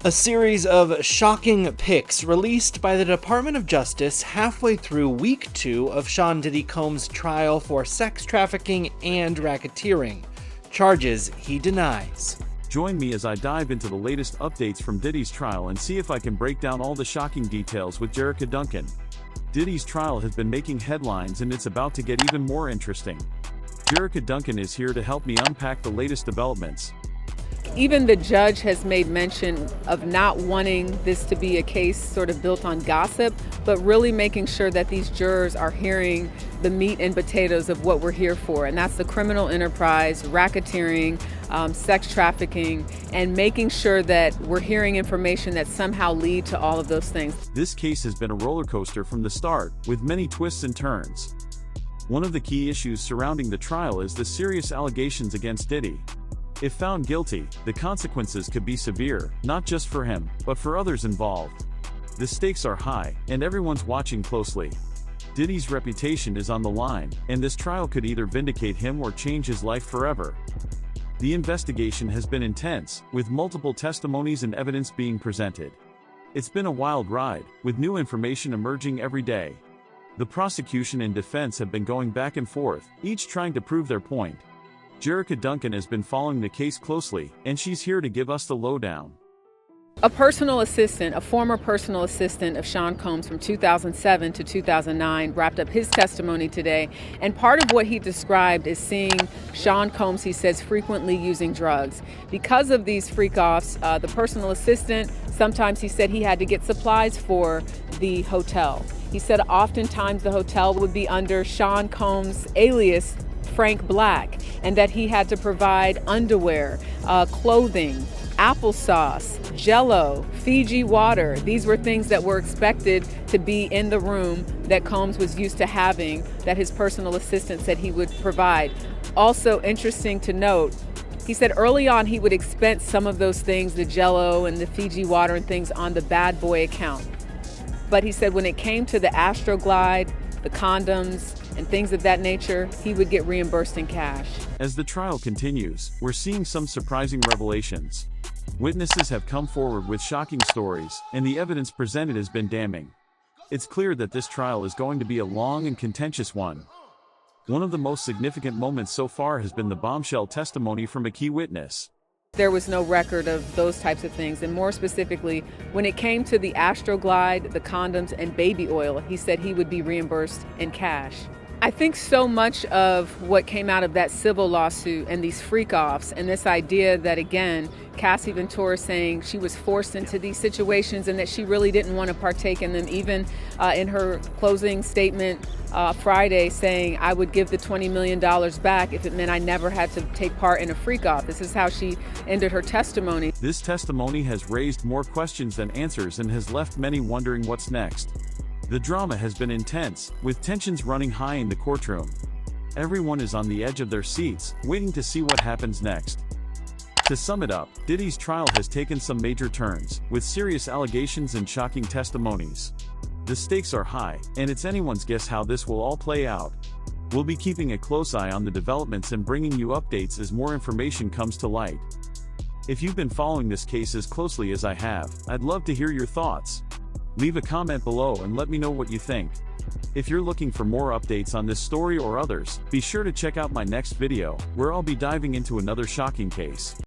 A series of shocking pics released by the Department of Justice halfway through week 2 of Sean Diddy Combs' trial for sex trafficking and racketeering, charges he denies. Join me as I dive into the latest updates from Diddy's trial and see if I can break down all the shocking details with Jericka Duncan. Diddy's trial has been making headlines and it's about to get even more interesting. Jericka Duncan is here to help me unpack the latest developments. Even the judge has made mention of not wanting this to be a case sort of built on gossip, but really making sure that these jurors are hearing the meat and potatoes of what we're here for, and that's the criminal enterprise, racketeering, sex trafficking, and making sure that we're hearing information that somehow lead to all of those things. This case has been a roller coaster from the start, with many twists and turns. One of the key issues surrounding the trial is the serious allegations against Diddy. If found guilty, the consequences could be severe, not just for him, but for others involved. The stakes are high, and everyone's watching closely. Diddy's reputation is on the line, and this trial could either vindicate him or change his life forever. The investigation has been intense, with multiple testimonies and evidence being presented. It's been a wild ride, with new information emerging every day. The prosecution and defense have been going back and forth, each trying to prove their point. Jericka Duncan has been following the case closely, and she's here to give us the lowdown. A former personal assistant of Sean Combs from 2007 to 2009 wrapped up his testimony today, and part of what he described is seeing Sean Combs, he says, frequently using drugs. Because of these freak-offs, the personal assistant, sometimes he said he had to get supplies for the hotel. He said oftentimes the hotel would be under Sean Combs' alias, Frank Black, and that he had to provide underwear, clothing, applesauce, Jell-O, Fiji water. These were things that were expected to be in the room that Combs was used to having, that his personal assistant said he would provide. Also interesting to note, he said early on he would expense some of those things, the Jell-O and the Fiji water and things, on the bad boy account. But he said when it came to the Astroglide, the condoms, and things of that nature, he would get reimbursed in cash. As the trial continues, we're seeing some surprising revelations. Witnesses have come forward with shocking stories, and the evidence presented has been damning. It's clear that this trial is going to be a long and contentious one. One of the most significant moments so far has been the bombshell testimony from a key witness. There was no record of those types of things, and more specifically, when it came to the Astroglide, the condoms, and baby oil, he said he would be reimbursed in cash. I think so much of what came out of that civil lawsuit and these freak-offs and this idea that, again, Cassie Ventura saying she was forced into these situations and that she really didn't want to partake in them, even in her closing statement Friday saying, I would give the $20 million back if it meant I never had to take part in a freak-off. This is how she ended her testimony. This testimony has raised more questions than answers and has left many wondering what's next. The drama has been intense, with tensions running high in the courtroom. Everyone is on the edge of their seats, waiting to see what happens next. To sum it up, Diddy's trial has taken some major turns, with serious allegations and shocking testimonies. The stakes are high, and it's anyone's guess how this will all play out. We'll be keeping a close eye on the developments and bringing you updates as more information comes to light. If you've been following this case as closely as I have, I'd love to hear your thoughts. Leave a comment below and let me know what you think. If you're looking for more updates on this story or others, be sure to check out my next video, where I'll be diving into another shocking case.